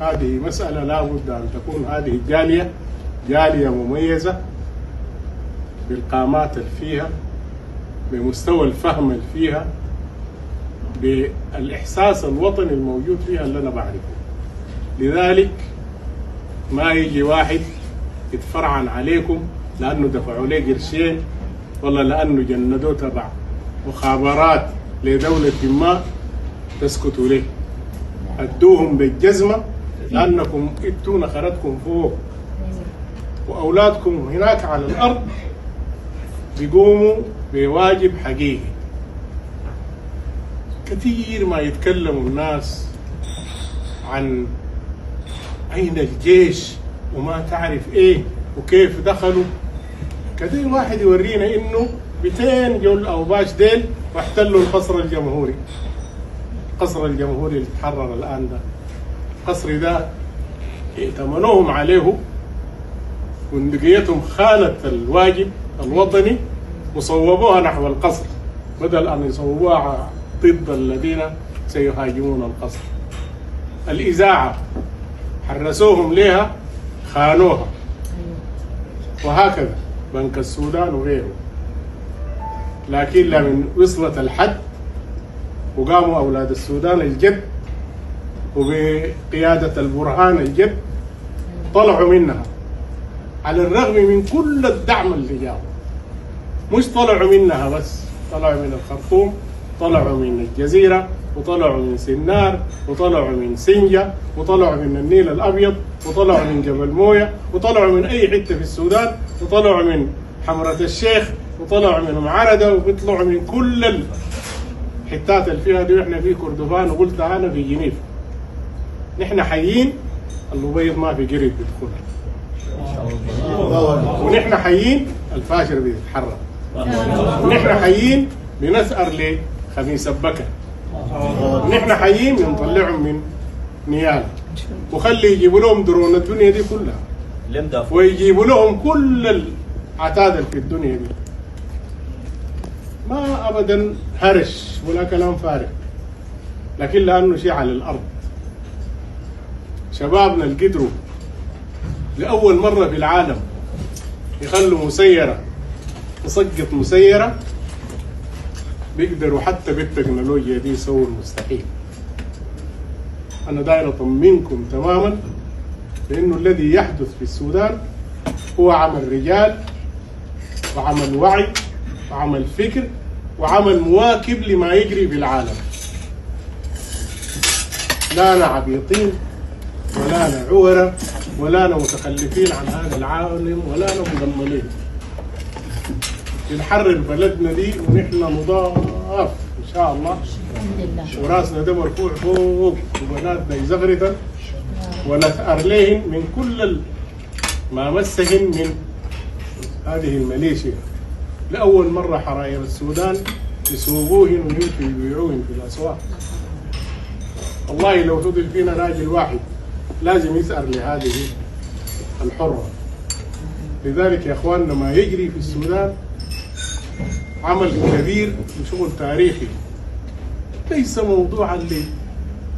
هذه مسألة لا بد أن تكون هذه جالية مميزة بالقامات اللي فيها، بمستوى الفهم اللي فيها، بالإحساس الوطني الموجود فيها اللي أنا بعرفه. لذلك ما يجي واحد يتفرعن عليكم لأنه دفعوا له قرشين ولا لأنه جندوه تبع مخابرات لدولة ما تسكتوا ليه. أدوهم بالجزمة لأنكم إنتوا نخرتكم فوق، وأولادكم هناك على الأرض بيقوموا بواجب حقيقي. كثير ما يتكلموا الناس عن أين الجيش وما تعرف إيه وكيف دخلوا. كثير واحد يورينا إنه 200 جول أو باش ديل واحتلوا القصر الجمهوري. القصر الجمهوري اللي تحرر الآن ده، القصر ده ائتمنوهم عليه وندقيتهم خانت الواجب الوطني وصوبوها نحو القصر بدل أن يصوبوها ضد الذين سيهاجمون القصر. الإذاعة حرسوهم لها خانوها، وهكذا بنك السودان وغيره. لكن لمن وصلت الحد وقاموا أولاد السودان الجد وبقيادة البرهان الجد طلعوا منها، على الرغم من كل الدعم اللي جاء. مش طلعوا منها بس، طلعوا من الخرطوم، طلعوا من الجزيرة، وطلعوا من سنار، وطلعوا من سنجة، وطلعوا من النيل الأبيض، وطلعوا من جبل موية، وطلعوا من أي حتة في السودان، وطلعوا من حمرة الشيخ، وطلعوا من معردة، وبيطلعوا من كل الحتات اللي فيها دي. واحنا في كردفان، وقلت أنا في جنيف نحن حيين الأبيض ما في قريب بيدخلها، ونحن حيين الفاشر بيتحرك، ونحن حيين بنسأر لخميس البكر، ونحن حيين بنطلعهم من نيال، وخلي يجيبوا لهم درون الدنيا دي كلها، ويجيبوا لهم كل العتاد في الدنيا دي. ما أبدا هرش ولا كلام فارغ، لكن لأنه شيء على الأرض. شبابنا اللي قدروا لأول مرة في العالم يخلوا مسيرة تسقط مسيرة، بيقدروا حتى بالتكنولوجيا دي يسووا المستحيل. أنا داير أطمنكم تماما بأنه الذي يحدث في السودان هو عمل رجال وعمل وعي وعمل فكر وعمل مواكب لما يجري في العالم. لا أنا عبيطين ولا أنا عورة ولا أنا متخلفين عن هذا العالم ولا أنا مضمنين. نحرر بلدنا دي ونحن نضاف إن شاء الله، وراسنا ده مرفوع فوق وبناتنا يزغرتن ونثأر لهن من كل ما مسهن من هذه الميليشيا. لأول مرة حراير السودان يسوقوهن ويمشوا يبيعوهن في الأسواق. والله لو فضل فينا راجل واحد لازم يسأر لهذه الحرة. لذلك يا اخواننا ما يجري في السودان عمل كبير وشغل تاريخي، ليس موضوعا اللي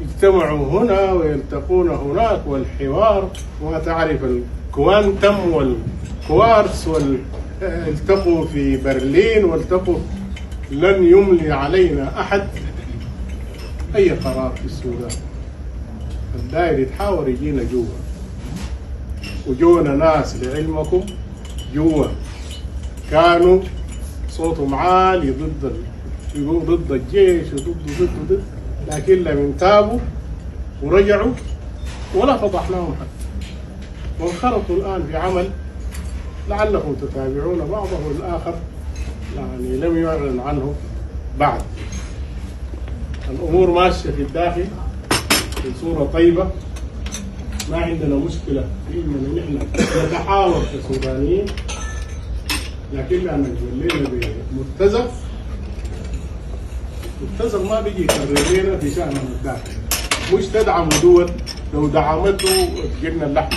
يجتمعوا هنا ويلتقون هناك والحوار وما تعرف الكوانتم والكوارتز والتقوا في برلين والتقوا. لن يملي علينا أحد أي قرار في السودان. الداير يتحاور يجينا جوا، وجونا ناس لعلمكم جوا كانوا صوتهم عالي ضد الجيش وضد لكن لمن تابوا ورجعوا ولا فضحناهم حتى، وانخرطوا الآن في عمل لعلكم تتابعون بعضه الآخر يعني لم يعلن عنه بعد. الأمور ماشية في الداخل في صورة طيبة، ما عندنا مشكلة في إننا نحن نتحاور كسودانيين، لكن لأن جولينا بمرتزق ما بيجي يكرر لنا في شأننا الداخلي. مش تدعم دول، لو دعمته تجينا اللحم.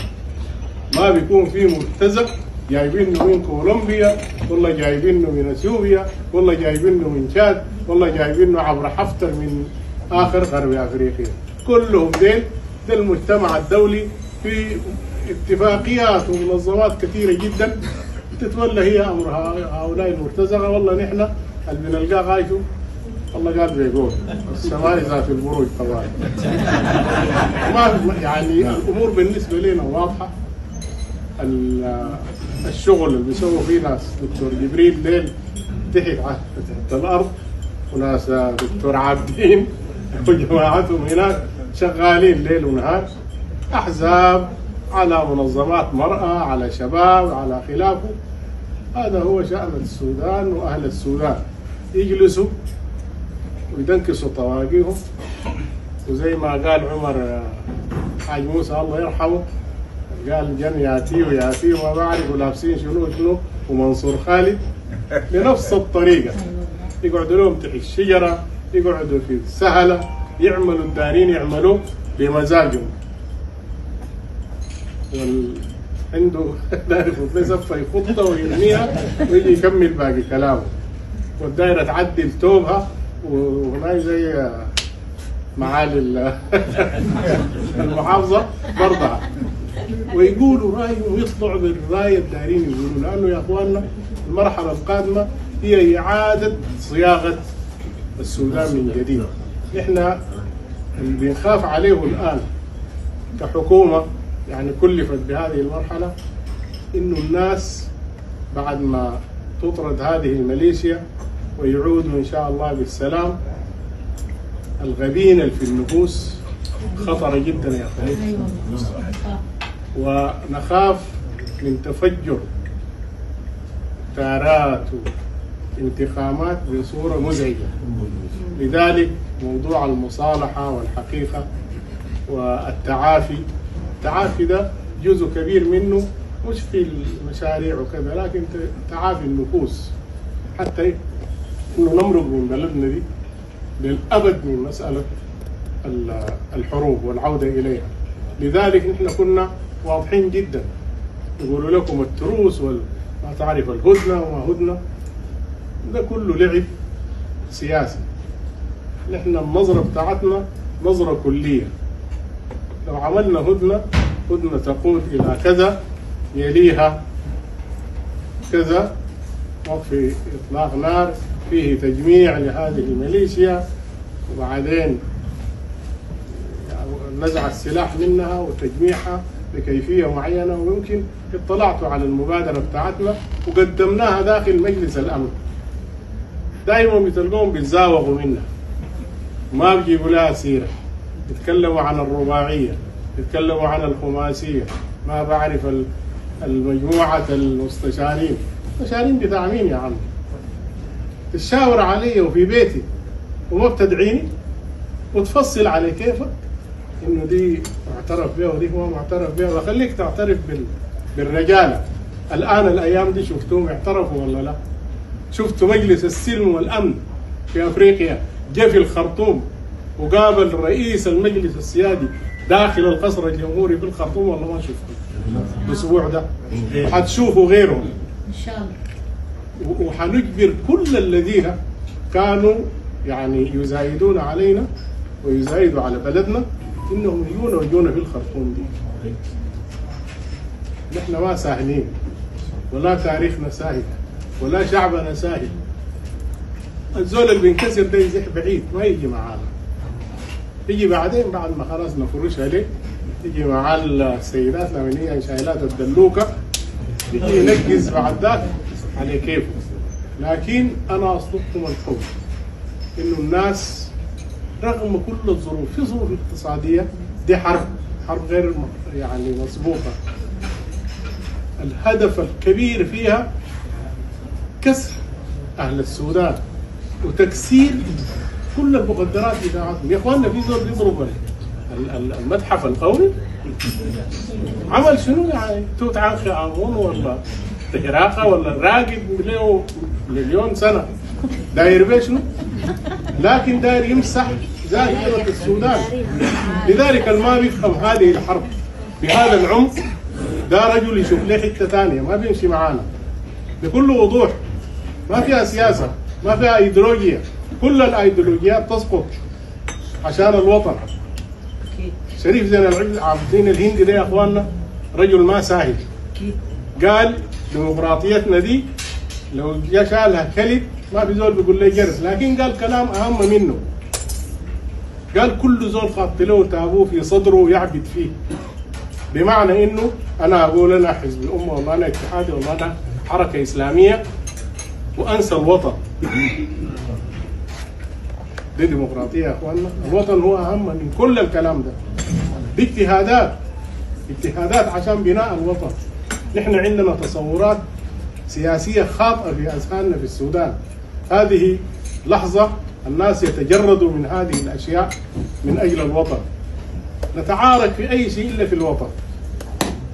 ما بيكون في مرتزق جايبينه من كولومبيا، والله جايبينه من اثيوبيا، والله جايبينه من تشاد، والله جايبينه عبر حفتر من آخر غرب أفريقيا. كلهم ديل ده المجتمع الدولي في اتفاقيات ومنظمات كثيره جدا تتولى هي امر هؤلاء المرتزقه. والله نحن اللي بنلقاه غايته الله قال بيقول السماء ذات البروج طبعا. ما يعني الامور بالنسبه لنا واضحه. الشغل اللي بيسووا فيه ناس دكتور جبريل ليل تحت الارض، وناس دكتور عابدين وجماعتهم هناك شغالين ليل ونهار، احزاب على منظمات مرأة على شباب على خلافه. هذا هو شأن السودان واهل السودان، يجلسوا ويدنكسوا طواقيهم، وزي ما قال عمر حاج موسى الله يرحمه قال جن ياتي وياتي وما بعرف ولابسين شنو ومنصور خالد بنفس الطريقه، يقعدوا لهم تحت الشجره، يقعدوا في السهله، يعملوا الدارين يعملوا بمزاجهم. عنده داير في صفه يخطها ويرميها ويجي يكمل باقي كلامه، والدايره تعدل توبها وهناك زي معالي المحافظه برضها، ويقولوا رايهم ويطلعوا بالرايه الدارين يقولوا، لانه يا اخواننا المرحله القادمه هي اعاده صياغه السودان من جديد. احنا اللي بنخاف عليه الان كحكومه يعني كلفت بهذه المرحله انه الناس بعد ما تطرد هذه الميليشيا ويعودوا ان شاء الله بالسلام، الغبينه اللي في النفوس خطره جدا يا اخوان، ونخاف من تفجر ثارات وانتقامات بصوره مزعجه. لذلك موضوع المصالحه والحقيقه والتعافي، التعافي ده جزء كبير منه مش في المشاريع وكذا، لكن تعافي النفوس، حتى انه نمرق من بلدنا دي للابد من مساله الحروب والعوده اليها. لذلك نحن كنا واضحين جدا، يقولوا لكم التروس وما تعرف الهدنه وما هدنه، ده كله لعب سياسي. نحن النظره بتاعتنا نظره كليه، لو عملنا هدنه تقود الى كذا يليها كذا، وفي اطلاق نار فيه تجميع لهذه الميليشيا، وبعدين نزع السلاح منها وتجميعها بكيفيه معينه. ويمكن اطلعتوا على المبادره بتاعتنا وقدمناها داخل مجلس الامن، دائما بتلقوهم بيتزاوغوا منها، ما بيجيبوا لها سيره، يتكلموا عن الرباعيه، يتكلموا عن الخماسيه، ما بعرف المجموعه المستشارين. مستشارين بتاع مين يا عم؟ تشاور علي وفي بيتي وما بتدعيني وتفصل على كيفك انه دي معترف بها ودي هو معترف بها، وخليك تعترف بالرجاله. الان الايام دي شفتوهم اعترفوا ولا لا؟ شفتوا مجلس السلم والامن في افريقيا جاء في الخرطوم وقابل رئيس المجلس السيادي داخل القصر الجمهوري في الخرطوم ولا ما شفتوا؟ الاسبوع ده حتشوفوا غيرهم ان شاء الله. وحنجبر كل الذين كانوا يعني يزايدون علينا ويزايدوا على بلدنا انهم يجونا في الخرطوم دي. نحن ما ساهلين، ولا تاريخنا ساهل، ولا شعبنا ساهل. الزول اللي بينكسر ده يزح بعيد ما يجي معانا، يجي بعدين بعد ما خلاص نفرش عليه، يجي مع السيدات لما هي شايلات الدلوكه يجي ينقز بعد ذاك على كيفه. لكن انا اصدقكم القول انه الناس رغم كل الظروف، في ظروف اقتصاديه دي حرب غير يعني مسبوقه، الهدف الكبير فيها كسر اهل السودان وتكسير كل المقدرات بتاعتهم. يا اخواننا في زول بيضرب المتحف القومي، عمل شنو يعني؟ توت عنخ امون ولا هراقه ولا راقد له مليون سنه، داير بيه شنو؟ لكن داير يمسح ذاكره السودان. لذلك ما بيفهم هذه الحرب بهذا العمق ده رجل يشوف له حته ثانيه، ما بيمشي معانا بكل وضوح. ما فيها سياسه، ما فيها ايديولوجيا، كل الايديولوجيات تسقط عشان الوطن. شريف زين العابدين الهندي ده يا اخواننا رجل ما ساهل. قال ديمقراطيتنا دي لو جا شالها كلب ما في زول بيقول لي جرس، لكن قال كلام اهم منه. قال كل زول خاط له تابوه في صدره يعبد فيه، بمعنى انه انا اقول انا حزب الامه والله انا اتحادي والله انا حركه اسلاميه وانسى الوطن. دي ديمقراطيه يا اخواننا؟ الوطن هو اهم من كل الكلام ده. دي اجتهادات عشان بناء الوطن. نحن عندنا تصورات سياسيه خاطئه في اذهاننا في السودان. هذه لحظه الناس يتجردوا من هذه الاشياء من اجل الوطن. نتعارك في اي شيء الا في الوطن.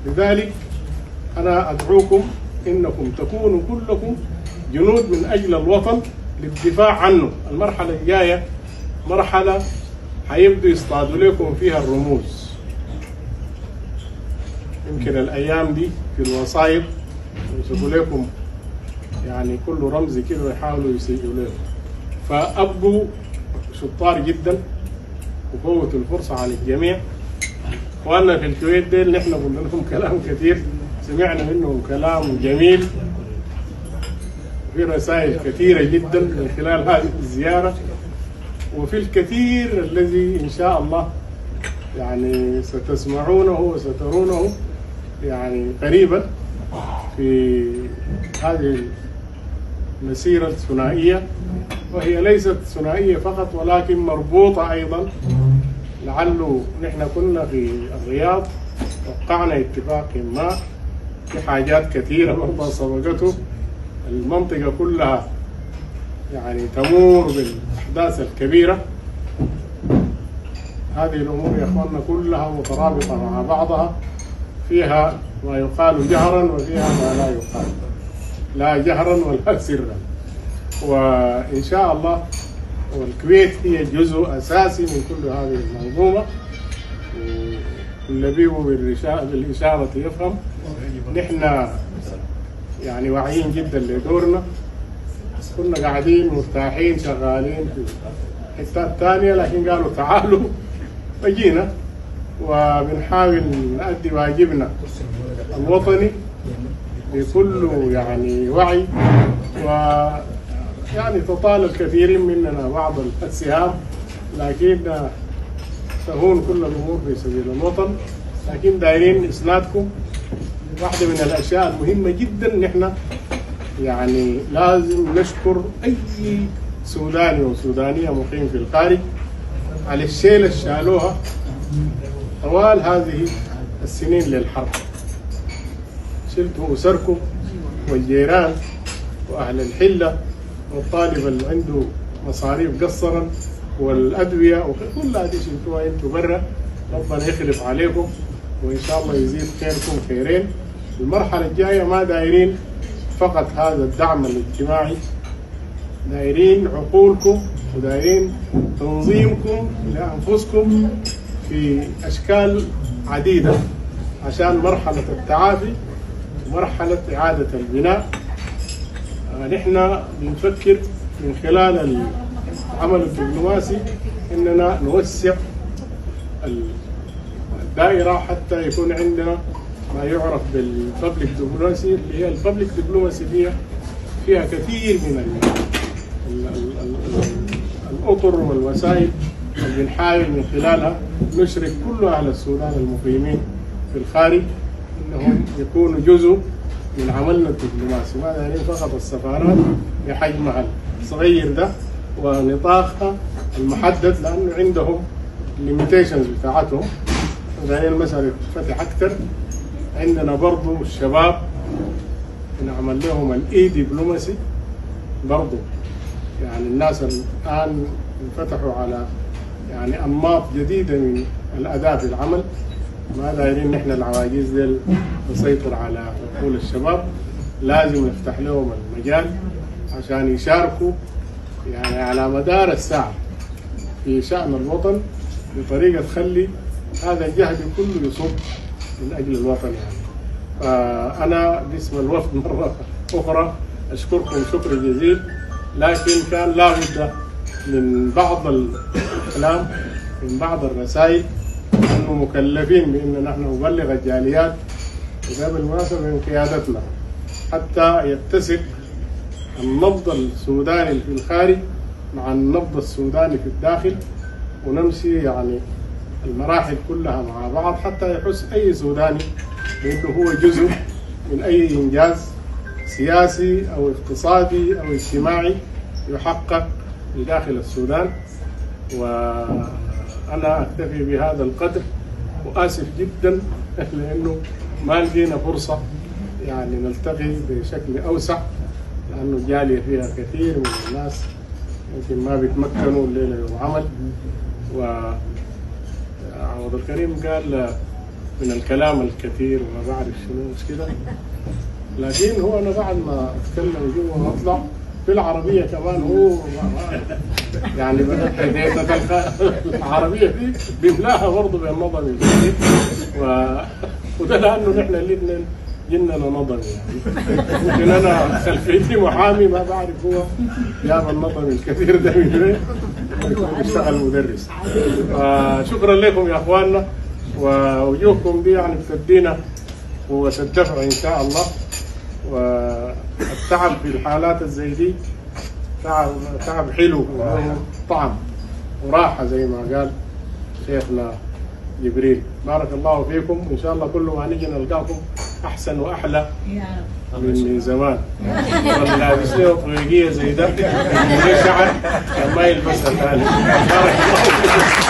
لذلك انا ادعوكم انكم تكونوا كلكم جنود من اجل الوطن للدفاع عنه. المرحله الجايه مرحله حيبدوا يصطادوا لكم فيها الرموز. يمكن الايام دي في الوسائط يمسكوا لكم يعني كل رمز كده يحاولوا يسيئوا لكم. فابقوا شطار جدا وفوتوا الفرصه على الجميع. اخواننا في الكويت ديل نحن قلنا لهم كلام كثير، سمعنا منهم كلام جميل، في رسائل كثيره جدا من خلال هذه الزياره، وفي الكثير الذي ان شاء الله يعني ستسمعونه وسترونه يعني قريبا في هذه المسيره الثنائيه، وهي ليست ثنائيه فقط ولكن مربوطه ايضا. لعله نحن كنا في الرياض وقعنا اتفاق ما في حاجات كثيره برضه سبقته. المنطقه كلها يعني تمور بالاحداث الكبيره. هذه الامور يا اخواننا كلها مترابطه مع بعضها، فيها ما يقال جهرا وفيها ما لا يقال، لا جهرا ولا سرا. وان شاء الله والكويت هي جزء اساسي من كل هذه المنظومه، واللبيب بالاشاره يفهم. نحن يعني واعيين جدا لدورنا، كنا قاعدين مرتاحين شغالين في حتات ثانيه، لكن قالوا تعالوا فجينا وبنحاول نؤدي واجبنا الوطني بكل يعني وعي. ويعني تطال الكثيرين مننا بعض السهام، لكن تهون كل الامور في سبيل الوطن. لكن دايرين اسنادكم. واحده من الاشياء المهمه جدا نحن يعني لازم نشكر اي سوداني وسودانيه مقيم في الخارج على الشيله اللي شالوها طوال هذه السنين للحرب. شلتوا اسركم والجيران واهل الحله والطالب اللي عنده مصاريف قصرا والادويه وكل هذه شلتوها انتم برا. ربنا يخلف عليكم وان شاء الله يزيد خيركم خيرين. المرحله الجايه ما دايرين فقط هذا الدعم الاجتماعي، دايرين عقولكم ودايرين تنظيمكم لانفسكم في اشكال عديده عشان مرحله التعافي ومرحله اعاده البناء. نحن بنفكر من خلال العمل الدبلوماسي اننا نوسع الدائره حتى يكون عندنا ما يعرف بالببليك دبلوماسي، اللي هي الببليك دبلوماسي فيها كثير من الاطر والوسائل اللي بنحاول من خلالها نشرك كل اهل السودان المقيمين في الخارج انهم يكونوا جزء من عملنا الدبلوماسي. ما دايرين فقط السفارات بحجمها الصغير ده ونطاقها المحدد، لانه عندهم الليميتيشنز بتاعتهم. دايرين المسألة تفتح اكثر. عندنا برضو الشباب نعمل لهم الاي دبلوماسي برضو. يعني الناس الان انفتحوا على يعني انماط جديده من الاداء في العمل. ما دايرين نحن العواجيز ديل نسيطر على عقول الشباب، لازم نفتح لهم المجال عشان يشاركوا يعني على مدار الساعه في شأن الوطن بطريقه تخلي هذا الجهد كله يصب من اجل الوطن. يعني فانا باسم الوفد مره اخرى اشكركم شكر جزيل، لكن كان لابد من بعض الكلام من بعض الرسائل نحن مكلفين بأن نحن نبلغ الجاليات، وده بالمناسبة من قيادتنا، حتى يتسق النبض السوداني في الخارج مع النبض السوداني في الداخل، ونمشي يعني المراحل كلها مع بعض حتى يحس أي سوداني بأنه هو جزء من أي إنجاز سياسي أو اقتصادي أو اجتماعي يحقق في داخل السودان. وأنا أكتفي بهذا القدر، وآسف جدا لأنه ما لقينا فرصة يعني نلتقي بشكل أوسع، لأنه الجالية فيها كثير من الناس يمكن ما بيتمكنوا الليلة يوم عمل. وعوض الكريم قال من الكلام الكثير وما بعرف شنو مش كده، لكن هو أنا بعد ما أتكلم جوا وأطلع بالعربية كمان هو يعني العربية دي بيملاها برضه بالنظم الجديد، وده لأنه نحن الاثنين جننا نظمي يعني. يمكن أنا خلفيتي محامي ما بعرف هو جاب النظم الكثير ده من وين، يكون بيشتغل مدرس. شكرا لكم يا أخواننا، ووجوهكم دي يعني بتدينا قوة الدفع إن شاء الله. والتعب في الحالات الزي دي تعب حلو وله طعم وراحة زي ما قال شيخنا جبريل. بارك الله فيكم، وإن شاء الله كل ما نيجي نلقاكم أحسن وأحلى من زمان. والله بيصيروا طريقية زي ده شعر ما يلبسها ثاني. بارك الله فيكم.